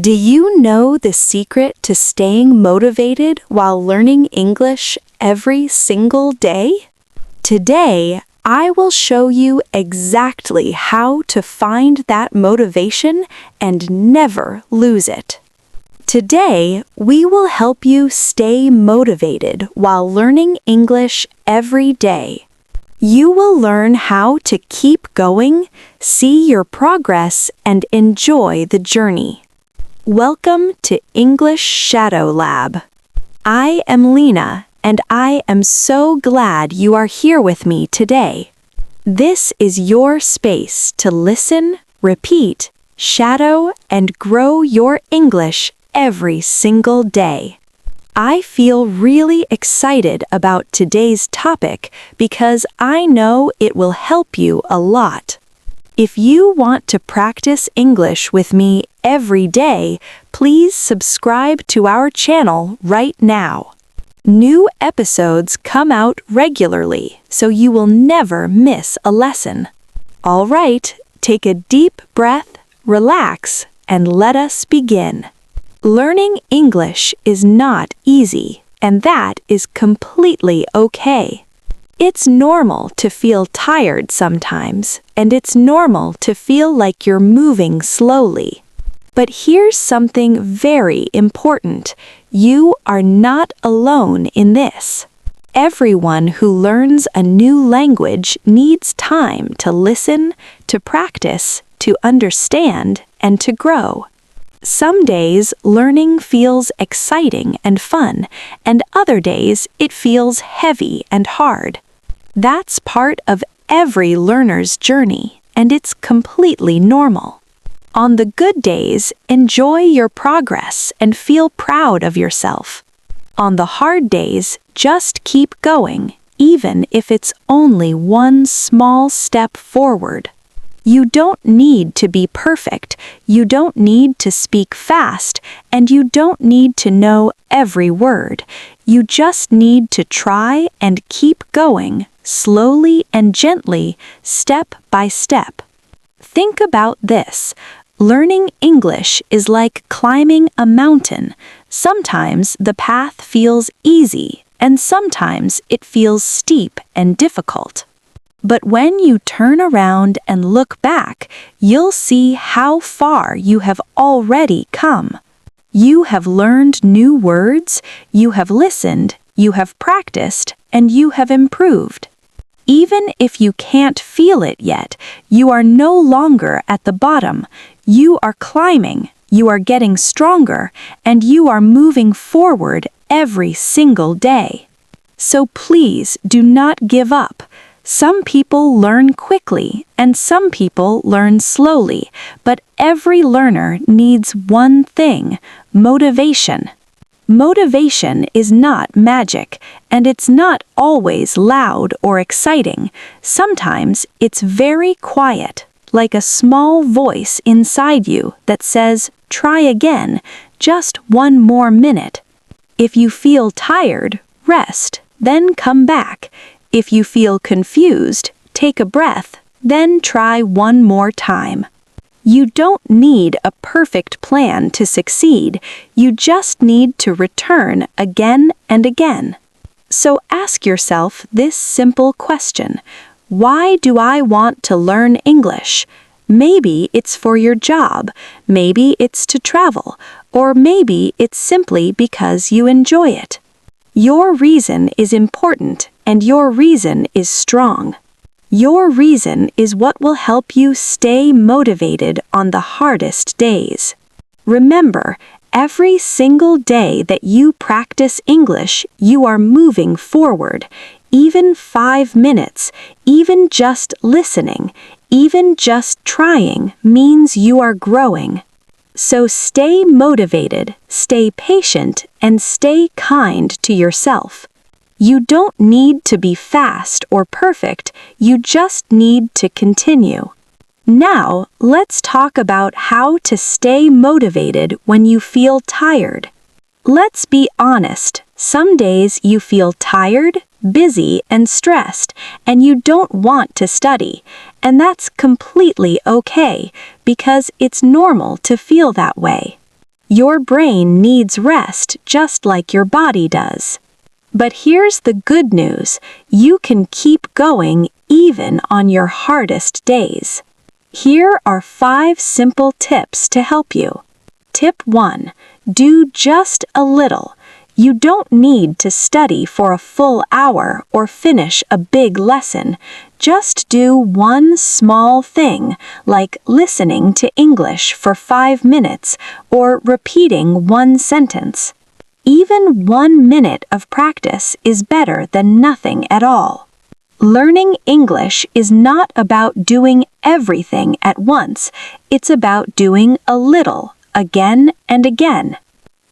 Do you know the secret to staying motivated while learning English every single day? Today, I will show you exactly how to find that motivation and never lose it. Today, we will help you stay motivated while learning English every day. You will learn how to keep going, see your progress, and enjoy the journey. Welcome to English Shadow Lab. I am Lina, and I am so glad you are here with me today. This is your space to listen, repeat, shadow, and grow your English every single day. I feel really excited about today's topic because I know it will help you a lot. If you want to practice English with me every day, please subscribe to our channel right now. New episodes come out regularly, so you will never miss a lesson. All right, take a deep breath, relax, and let us begin. Learning English is not easy, and that is completely okay. It's normal to feel tired sometimes, and it's normal to feel like you're moving slowly. But here's something very important. You are not alone in this. Everyone who learns a new language needs time to listen, to practice, to understand, and to grow. Some days learning feels exciting and fun, and other days it feels heavy and hard. That's part of every learner's journey, and it's completely normal. On the good days, enjoy your progress and feel proud of yourself. On the hard days, just keep going, even if it's only one small step forward. You don't need to be perfect, you don't need to speak fast, and you don't need to know every word. You just need to try and keep going, slowly and gently, step by step. Think about this. Learning English is like climbing a mountain. Sometimes the path feels easy, and sometimes it feels steep and difficult. But when you turn around and look back, you'll see how far you have already come. You have learned new words, you have listened, you have practiced, and you have improved. Even if you can't feel it yet, you are no longer at the bottom. You are climbing, you are getting stronger, and you are moving forward every single day. So please do not give up. Some people learn quickly, and some people learn slowly, but every learner needs one thing: motivation. Motivation is not magic, and it's not always loud or exciting. Sometimes it's very quiet, like a small voice inside you that says, "Try again, just one more minute." If you feel tired, rest, then come back. If you feel confused, take a breath, then try one more time. You don't need a perfect plan to succeed, you just need to return again and again. So ask yourself this simple question: why do I want to learn English? Maybe it's for your job, maybe it's to travel, or maybe it's simply because you enjoy it. Your reason is important, and your reason is strong. Your reason is what will help you stay motivated on the hardest days. Remember, every single day that you practice English, you are moving forward. Even 5 minutes, even just listening, even just trying means you are growing. So stay motivated, stay patient, and stay kind to yourself. You don't need to be fast or perfect, you just need to continue. Now, let's talk about how to stay motivated when you feel tired. Let's be honest, some days you feel tired, busy, and stressed, and you don't want to study, and that's completely okay, because it's normal to feel that way. Your brain needs rest just like your body does. But here's the good news. You can keep going even on your hardest days. Here are 5 simple tips to help you. Tip 1. Do just a little. You don't need to study for a full hour or finish a big lesson. Just do one small thing, like listening to English for 5 minutes or repeating one sentence. Even 1 minute of practice is better than nothing at all. Learning English is not about doing everything at once. It's about doing a little, again and again.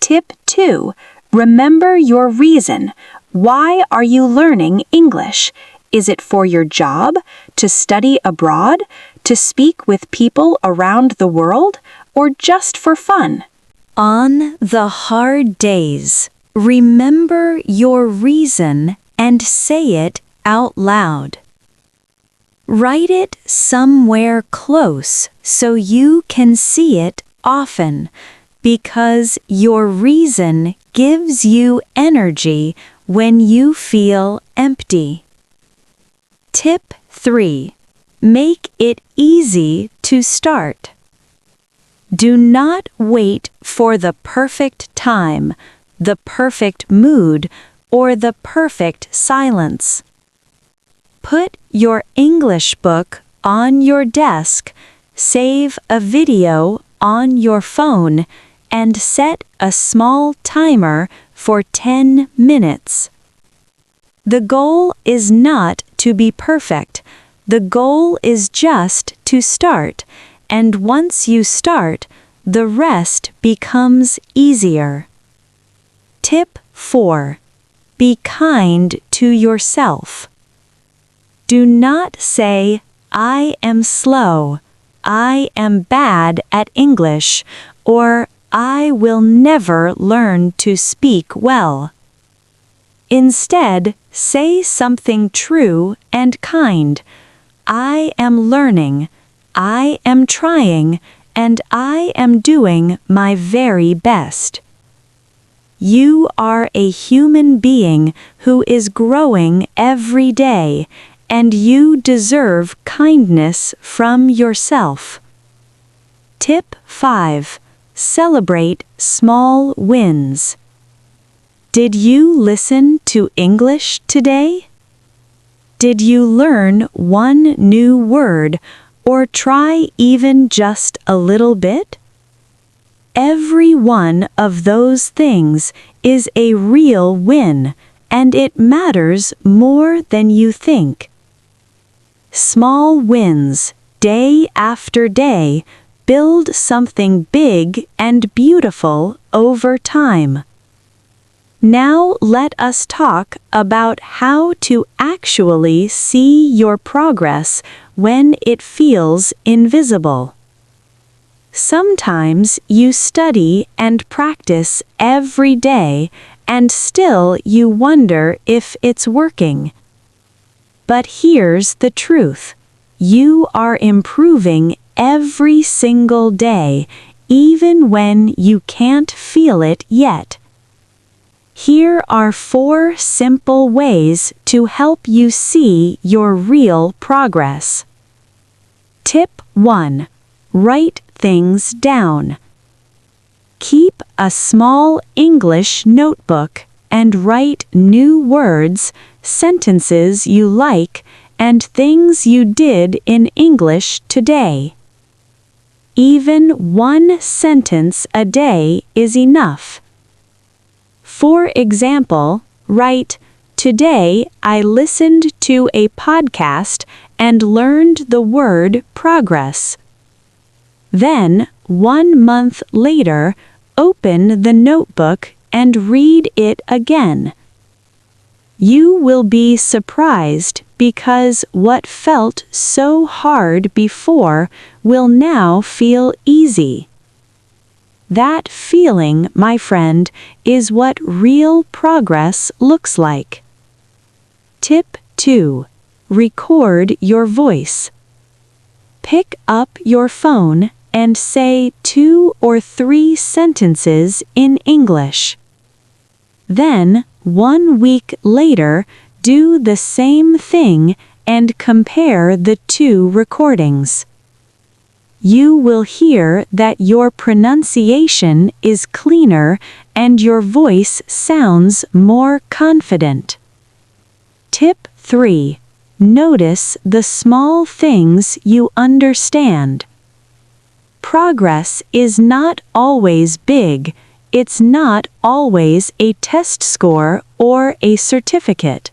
Tip 2. Remember your reason. Why are you learning English? Is it for your job, to study abroad, to speak with people around the world, or just for fun? On the hard days, remember your reason and say it out loud. Write it somewhere close so you can see it often, because your reason gives you energy when you feel empty. Tip 3. Make it easy to start. Do not wait for the perfect time, the perfect mood, or the perfect silence. Put your English book on your desk, save a video on your phone, and set a small timer for 10 minutes. The goal is not to be perfect. The goal is just to start, and once you start, the rest becomes easier. Tip 4. Be kind to yourself. Do not say, "I am slow," "I am bad at English," or "I will never learn to speak well." Instead, say something true and kind. I am learning, I am trying, and I am doing my very best. You are a human being who is growing every day, and you deserve kindness from yourself. Tip 5. Celebrate small wins. Did you listen to English today? Did you learn one new word or try even just a little bit? Every one of those things is a real win, and it matters more than you think. Small wins, day after day, build something big and beautiful over time. Now let us talk about how to actually see your progress when it feels invisible. Sometimes you study and practice every day and still you wonder if it's working. But here's the truth. You are improving every single day, even when you can't feel it yet. Here are 4 simple ways to help you see your real progress. Tip 1. Write things down. Keep a small English notebook and write new words, sentences you like, and things you did in English today. Even 1 sentence a day is enough. For example, write, "Today I listened to a podcast and learned the word progress." Then, 1 month later, open the notebook and read it again. You will be surprised because what felt so hard before will now feel easy. That feeling, my friend, is what real progress looks like. Tip 2. Record your voice. Pick up your phone and say 2 or 3 sentences in English. Then, 1 week later, do the same thing and compare the 2 recordings. You will hear that your pronunciation is cleaner and your voice sounds more confident. Tip 3. Notice the small things you understand. Progress is not always big. It's not always a test score or a certificate.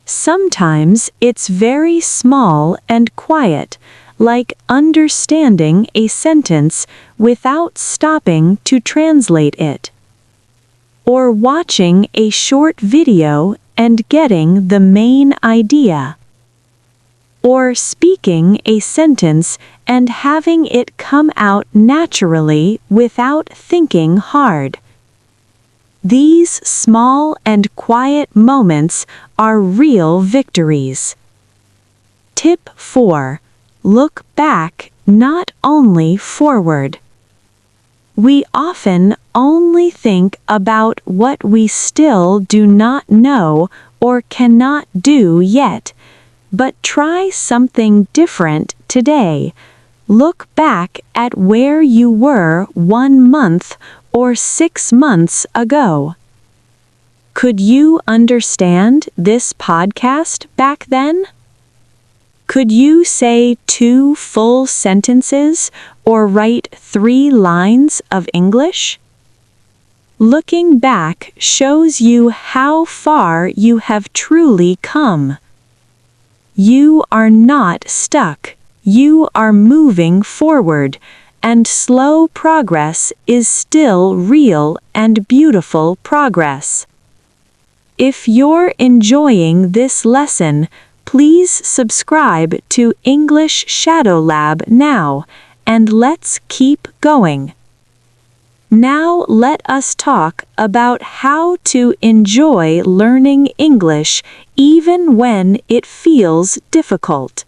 Sometimes it's very small and quiet, like understanding a sentence without stopping to translate it, or watching a short video and getting the main idea, or speaking a sentence and having it come out naturally without thinking hard. These small and quiet moments are real victories. Tip 4. Look back, not only forward. We often only think about what we still do not know or cannot do yet, but try something different today. Look back at where you were 1 month or 6 months ago. Could you understand this podcast back then? Could you say 2 full sentences or write 3 lines of English? Looking back shows you how far you have truly come. You are not stuck. You are moving forward, and slow progress is still real and beautiful progress. If you're enjoying this lesson, please subscribe to English Shadow Lab now, and let's keep going. Now let us talk about how to enjoy learning English even when it feels difficult.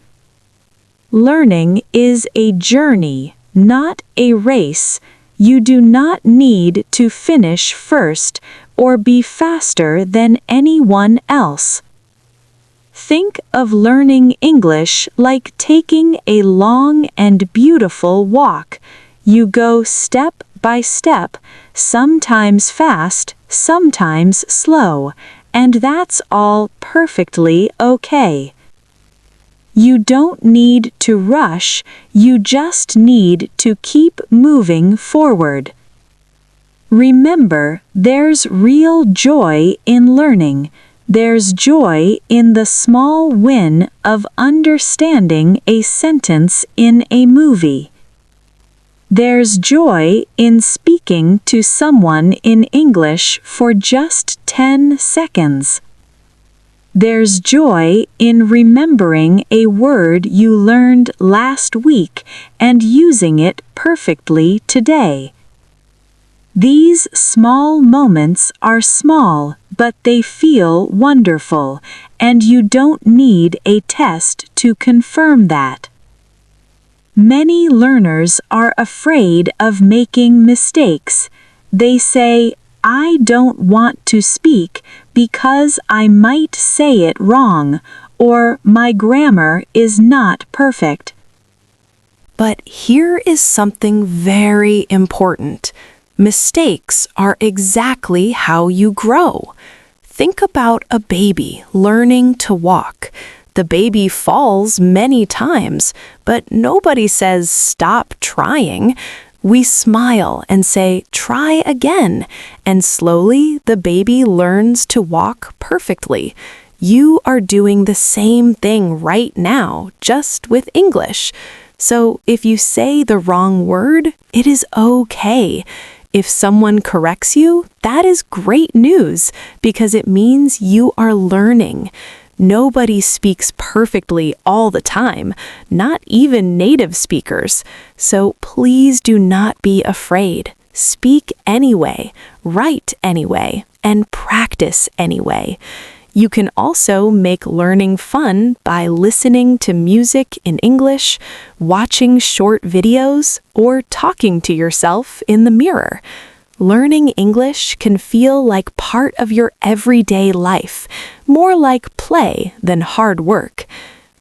Learning is a journey, not a race. You do not need to finish first or be faster than anyone else. Think of learning English like taking a long and beautiful walk. You go step by step, sometimes fast, sometimes slow, and that's all perfectly okay. You don't need to rush, you just need to keep moving forward. Remember, there's real joy in learning. There's joy in the small win of understanding a sentence in a movie. There's joy in speaking to someone in English for just 10 seconds. There's joy in remembering a word you learned last week and using it perfectly today. These small moments are small, but they feel wonderful, and you don't need a test to confirm that. Many learners are afraid of making mistakes. They say, "I don't want to speak because I might say it wrong," or "my grammar is not perfect." But here is something very important. Mistakes are exactly how you grow. Think about a baby learning to walk. The baby falls many times, but nobody says stop trying. We smile and say try again, and slowly the baby learns to walk perfectly. You are doing the same thing right now, just with English. So if you say the wrong word, it is okay. If someone corrects you, that is great news because it means you are learning. Nobody speaks perfectly all the time, not even native speakers. So please do not be afraid. Speak anyway, write anyway, and practice anyway. You can also make learning fun by listening to music in English, watching short videos, or talking to yourself in the mirror. Learning English can feel like part of your everyday life, more like play than hard work.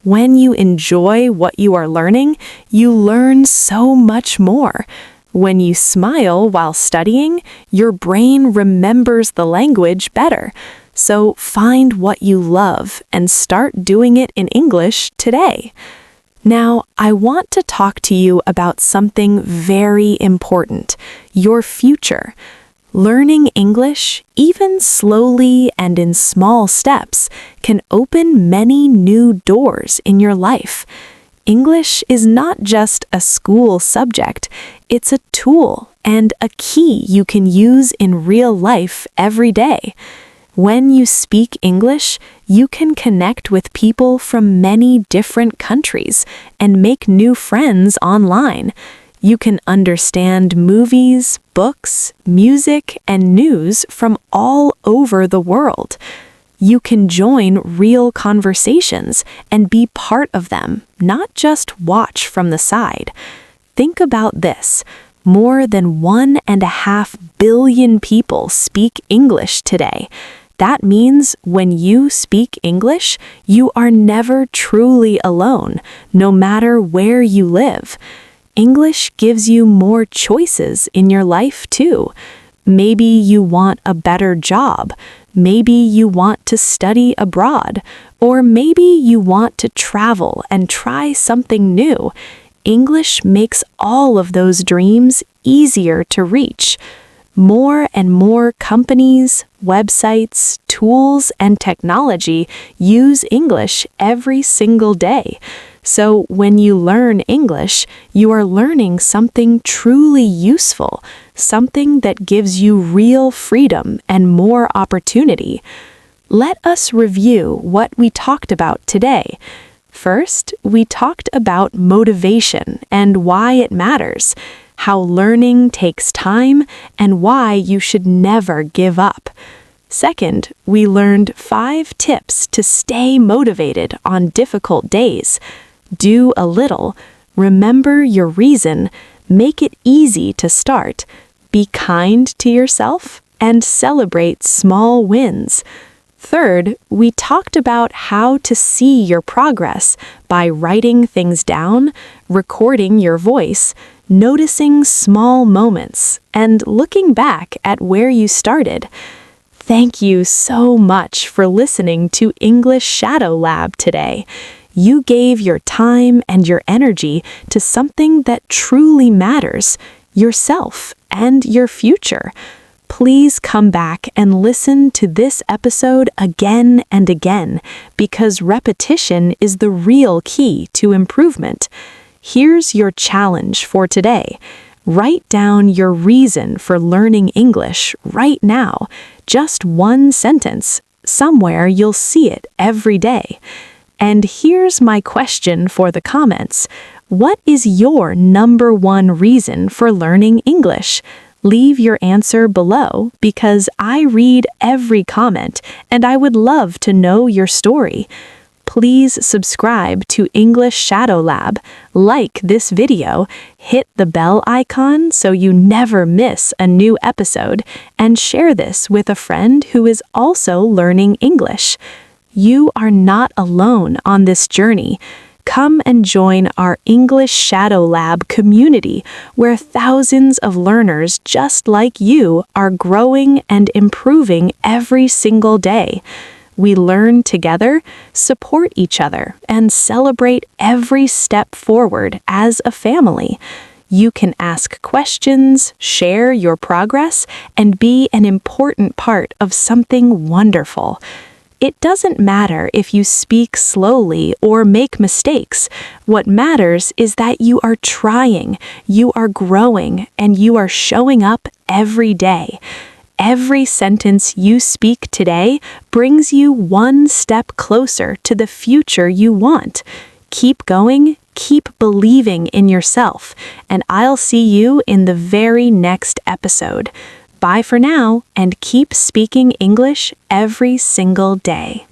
When you enjoy what you are learning, you learn so much more. When you smile while studying, your brain remembers the language better. So find what you love and start doing it in English today. Now, I want to talk to you about something very important, your future. Learning English, even slowly and in small steps, can open many new doors in your life. English is not just a school subject, it's a tool and a key you can use in real life every day. When you speak English, you can connect with people from many different countries and make new friends online. You can understand movies, books, music, and news from all over the world. You can join real conversations and be part of them, not just watch from the side. Think about this. More than 1.5 billion people speak English today. That means when you speak English, you are never truly alone, no matter where you live. English gives you more choices in your life too. Maybe you want a better job. Maybe you want to study abroad. Or maybe you want to travel and try something new. English makes all of those dreams easier to reach. More and more companies, websites, tools, and technology use English every single day. So when you learn English, you are learning something truly useful, something that gives you real freedom and more opportunity. Let us review what we talked about today. First, we talked about motivation and why it matters, how learning takes time, and why you should never give up. Second, we learned 5 tips to stay motivated on difficult days. Do a little, remember your reason, make it easy to start, be kind to yourself, and celebrate small wins. Third, we talked about how to see your progress by writing things down, recording your voice, noticing small moments, and looking back at where you started. Thank you so much for listening to English Shadow Lab today. You gave your time and your energy to something that truly matters, yourself and your future. Please come back and listen to this episode again and again, because repetition is the real key to improvement. Here's your challenge for today. Write down your reason for learning English right now. Just one sentence. Somewhere you'll see it every day. And here's my question for the comments. What is your number 1 reason for learning English? Leave your answer below because I read every comment and I would love to know your story. Please subscribe to English Shadow Lab, like this video, hit the bell icon so you never miss a new episode, and share this with a friend who is also learning English. You are not alone on this journey. Come and join our English Shadow Lab community, where thousands of learners just like you are growing and improving every single day. We learn together, support each other, and celebrate every step forward as a family. You can ask questions, share your progress, and be an important part of something wonderful. It doesn't matter if you speak slowly or make mistakes. What matters is that you are trying, you are growing, and you are showing up every day. Every sentence you speak today brings you one step closer to the future you want. Keep going, keep believing in yourself, and I'll see you in the very next episode. Bye for now, and keep speaking English every single day.